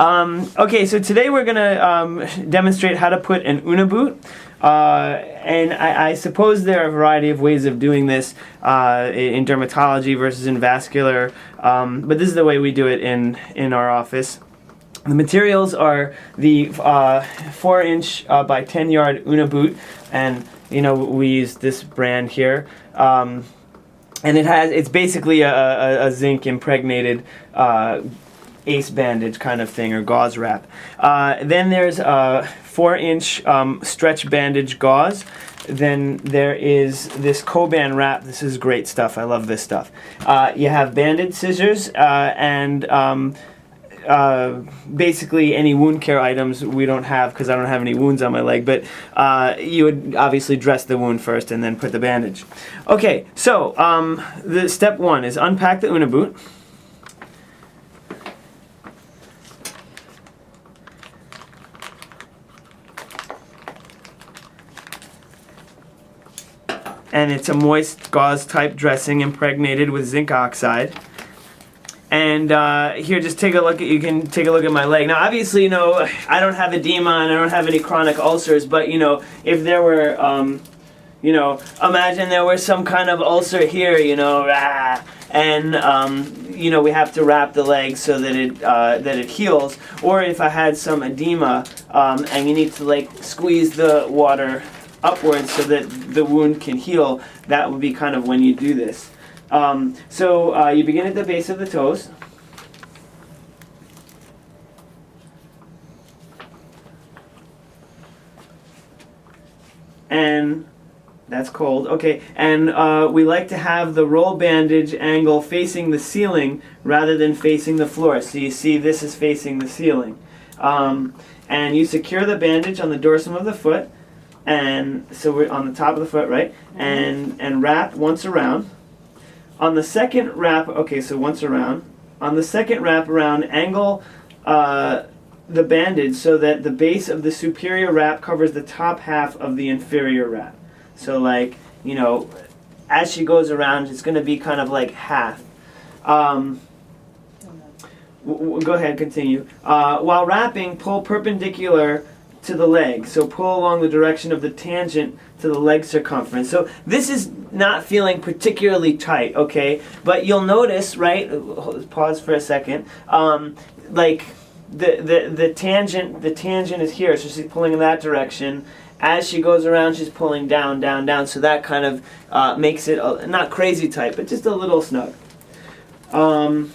Okay, so today we're going to demonstrate how to put an Unna boot. And I suppose there are a variety of ways of doing this in dermatology versus in vascular, but this is the way we do it in our office. The materials are the 4-inch by 10-yard Unna boot, and we use this brand here. And it's basically a zinc impregnated ace bandage kind of thing, or gauze wrap. Then there's a 4-inch stretch bandage gauze. Then there is this Coban wrap. This is great stuff. I love this stuff. You have bandage scissors and basically any wound care items we don't have, because I don't have any wounds on my leg, but you would obviously dress the wound first and then put the bandage. Okay, so the step one is unpack the Unna boot. And it's a moist gauze type dressing impregnated with zinc oxide. And here, just take a look. You can take a look at my leg. Now, obviously, I don't have edema and I don't have any chronic ulcers. But if there were, imagine there was some kind of ulcer here, and we have to wrap the leg so that it heals. Or if I had some edema, and you need to squeeze the water upwards so that the wound can heal, that would be kind of when you do this. So you begin at the base of the toes. And that's cold. Okay, and we like to have the roll bandage angle facing the ceiling rather than facing the floor. So you see this is facing the ceiling. And you secure the bandage on the dorsum of the foot. And so we're on the top of the foot, right? And wrap once around. On the second wrap, okay, so once around. On the second wrap around, angle the bandage so that the base of the superior wrap covers the top half of the inferior wrap. So as she goes around, it's going to be kind of like half. Go ahead, continue. While wrapping, pull perpendicular to the leg. So pull along the direction of the tangent to the leg circumference. So this is not feeling particularly tight, okay? But you'll notice, right? Pause for a second. The tangent is here, so she's pulling in that direction. As she goes around, she's pulling down, down, down. So that kind of makes it not crazy tight, but just a little snug. And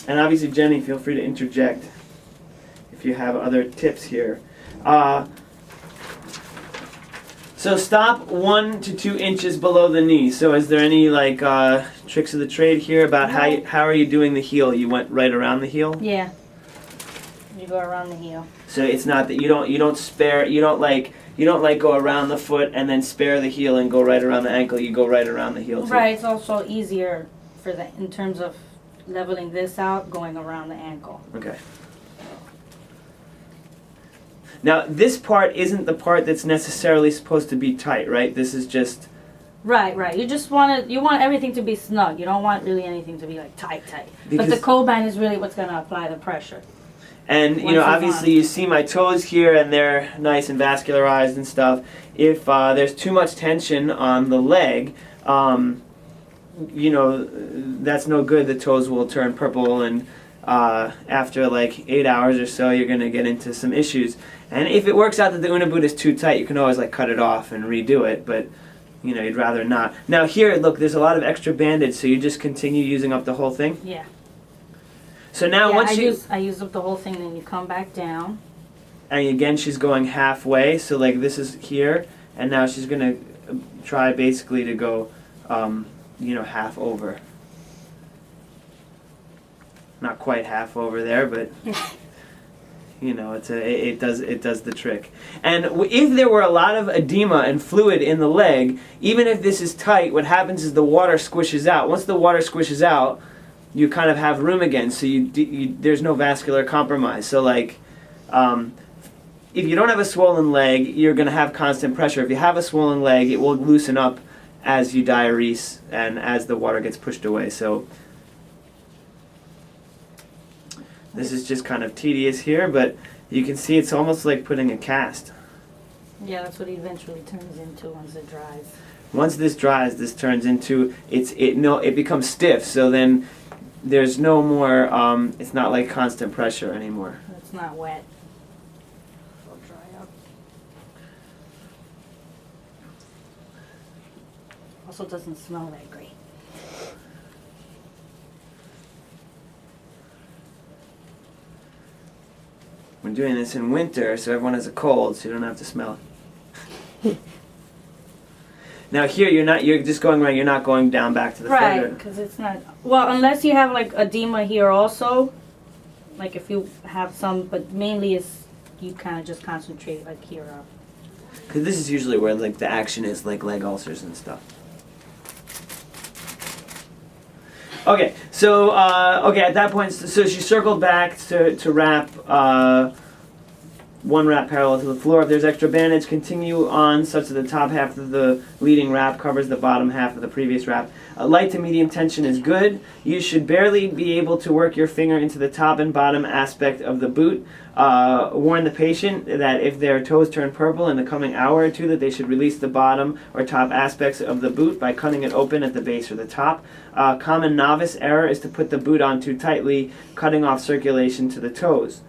obviously, Jenny, feel free to interject if you have other tips here. So stop 1 to 2 inches below the knee. So is there any tricks of the trade here about how are you doing the heel? You went right around the heel? Yeah. You go around the heel. So it's not that you don't go around the foot and then spare the heel and go right around the ankle. You go right around the heel too. Right. It's also easier in terms of leveling this out, going around the ankle. Okay. Now, this part isn't the part that's necessarily supposed to be tight, right? This is just... Right. You want everything to be snug. You don't want really anything to be tight. But the Coban is really what's going to apply the pressure. And, obviously you see my toes here and they're nice and vascularized and stuff. If there's too much tension on the leg, that's no good. The toes will turn purple, and after 8 hours or so, you're going to get into some issues. And if it works out that the Unna boot is too tight, you can always cut it off and redo it, but you'd rather not. Now here, look, there's a lot of extra bandage, so you just continue using up the whole thing? Yeah. So now I use up the whole thing, then you come back down. And again, she's going halfway, so this is here, and now she's going to try basically to go, half over. Not quite half over there, but... it does the trick. And if there were a lot of edema and fluid in the leg, even if this is tight, what happens is the water squishes out. Once the water squishes out, you kind of have room again, so there's no vascular compromise. So if you don't have a swollen leg, you're going to have constant pressure. If you have a swollen leg, it will loosen up as you diurese and as the water gets pushed away. So This is just kind of tedious here, but you can see it's almost like putting a cast. Yeah, that's what it eventually turns into once it dries. Once this dries, this turns into it becomes stiff. So then there's no more. It's not like constant pressure anymore. It's not wet. It'll dry up. Also, doesn't smell that great. We're doing this in winter, so everyone has a cold, so you don't have to smell it. Now here, you're just going right. You're not going down back to the Right, further. because it's not. Well, unless you have like edema here also, like if you have some, but mainly it's you kind of just concentrate like here up. Because this is usually where like the action is, like leg ulcers and stuff. Okay, so at that point, so she circled back to wrap one wrap parallel to the floor. If there's extra bandage, continue on such that the top half of the leading wrap covers the bottom half of the previous wrap. Light to medium tension is good. You should barely be able to work your finger into the top and bottom aspect of the boot. Warn the patient that if their toes turn purple in the coming hour or two, that they should release the bottom or top aspects of the boot by cutting it open at the base or the top. Common novice error is to put the boot on too tightly, cutting off circulation to the toes.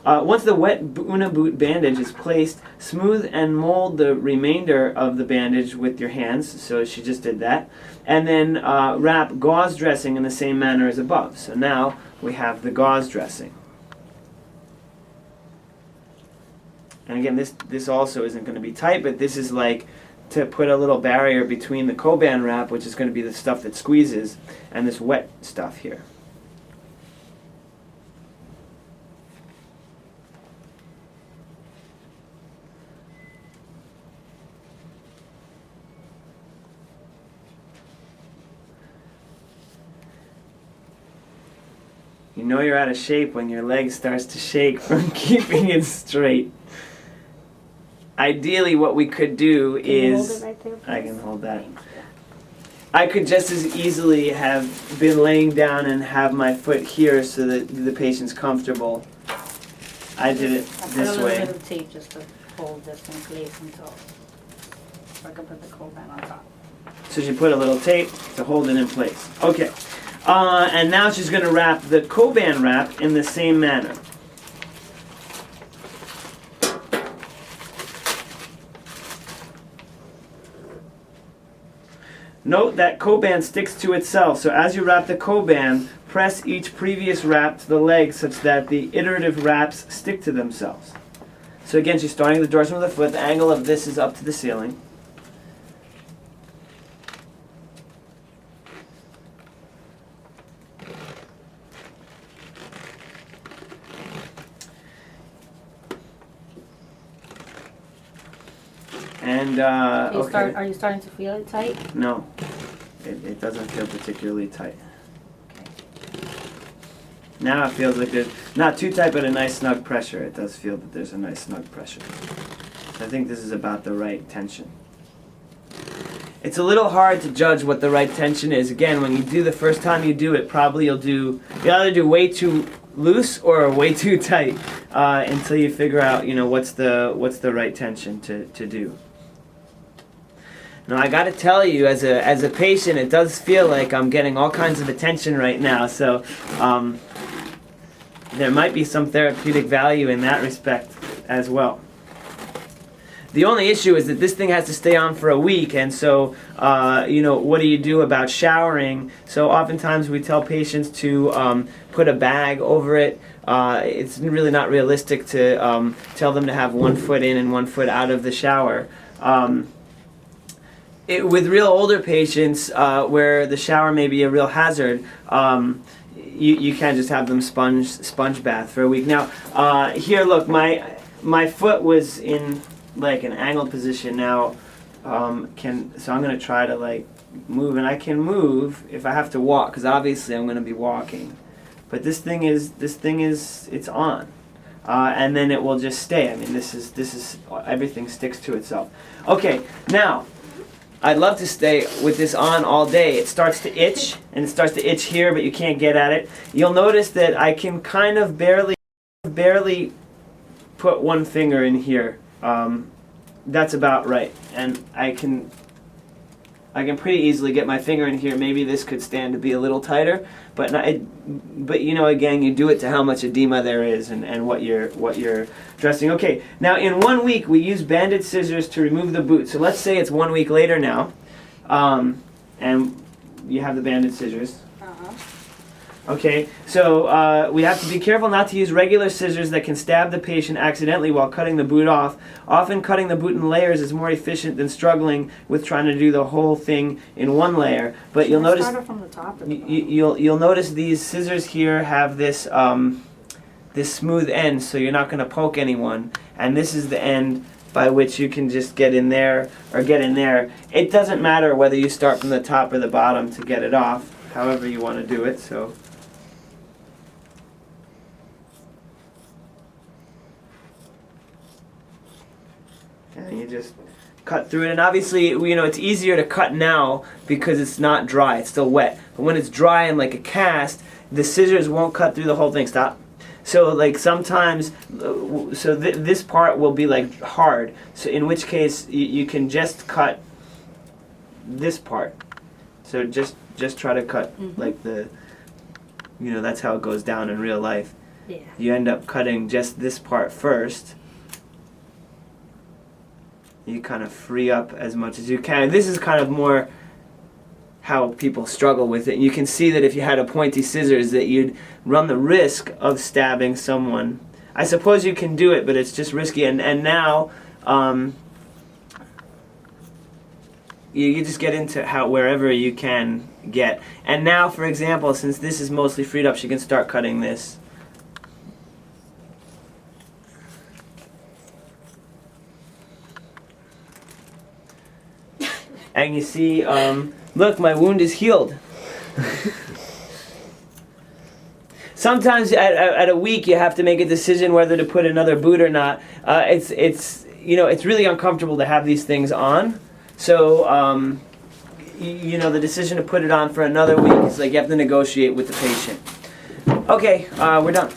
Once the wet Unna boot bandage is placed, smooth and mold the remainder of the bandage with your hands. So she just did that. And then wrap gauze dressing in the same manner as above. So now we have the gauze dressing. And again, this also isn't going to be tight, but this is like to put a little barrier between the Coban wrap, which is going to be the stuff that squeezes, and this wet stuff here. You know you're out of shape when your leg starts to shake from keeping it straight. Ideally, what we could do Can you is... hold it right there, please? I can hold that. I could just as easily have been laying down and have my foot here so that the patient's comfortable. I did it I put this a way. little bit of tape just to hold this in place until I can put the Coban on top. So she put a little tape to hold it in place. Okay. And now she's going to wrap the Coban wrap in the same manner. Note that Coban sticks to itself, so as you wrap the Coban, press each previous wrap to the leg such that the iterative wraps stick to themselves. So again, she's starting at the dorsum of the foot. The angle of this is up to the ceiling. And, okay. Are you starting to feel it tight? No, it doesn't feel particularly tight. Now it feels like there's, not too tight, but a nice snug pressure. It does feel that there's a nice snug pressure. So I think this is about the right tension. It's a little hard to judge what the right tension is. Again, when you do the first time you do it, probably you'll either do way too loose or way too tight until you figure out, what's the right tension to do. Now I got to tell you, as a patient, it does feel like I'm getting all kinds of attention right now. So there might be some therapeutic value in that respect as well. The only issue is that this thing has to stay on for a week, and so what do you do about showering? So oftentimes we tell patients to put a bag over it. It's really not realistic to tell them to have 1 foot in and 1 foot out of the shower. With real older patients, where the shower may be a real hazard, you can't just have them sponge bath for a week. Now, here, look, my foot was in like an angled position now. So I'm going to try to move, and I can move if I have to walk, because obviously I'm going to be walking. But this thing is it's on, and then it will just stay. I mean, this is everything sticks to itself. Okay, now. I'd love to stay with this on all day. It starts to itch, and it starts to itch here, but you can't get at it. You'll notice that I can kind of barely put one finger in here. That's about right, and I can pretty easily get my finger in here. Maybe this could stand to be a little tighter, but you know, again, you do it to how much edema there is and what you're dressing. Okay, now in 1 week we use banded scissors to remove the boot. So let's say it's 1 week later now, and you have the banded scissors. Okay, so we have to be careful not to use regular scissors that can stab the patient accidentally while cutting the boot off. Often cutting the boot in layers is more efficient than struggling with trying to do the whole thing in one layer. But you'll notice from the top or the bottom? you'll notice these scissors here have this this smooth end, so you're not going to poke anyone. And this is the end by which you can just get in there or get in there. It doesn't matter whether you start from the top or the bottom to get it off, however you want to do it. So. And you just cut through it, and obviously, you know, it's easier to cut now because it's not dry, it's still wet. But when it's dry and like a cast, the scissors won't cut through the whole thing. Stop. So like sometimes, this part will be like hard. So in which case you can just cut this part. So just try to cut like the, you know, that's how it goes down in real life. Yeah. You end up cutting just this part first. You kind of free up as much as you can. This is kind of more how people struggle with it. You can see that if you had a pointy scissors that you'd run the risk of stabbing someone. I suppose you can do it, but it's just risky. And now you just get into wherever you can get. And now, for example, since this is mostly freed up, she can start cutting this. And you see, look, my wound is healed. Sometimes at a week you have to make a decision whether to put another boot or not. It's you know, it's really uncomfortable to have these things on. So you know, the decision to put it on for another week is like you have to negotiate with the patient. Okay, we're done.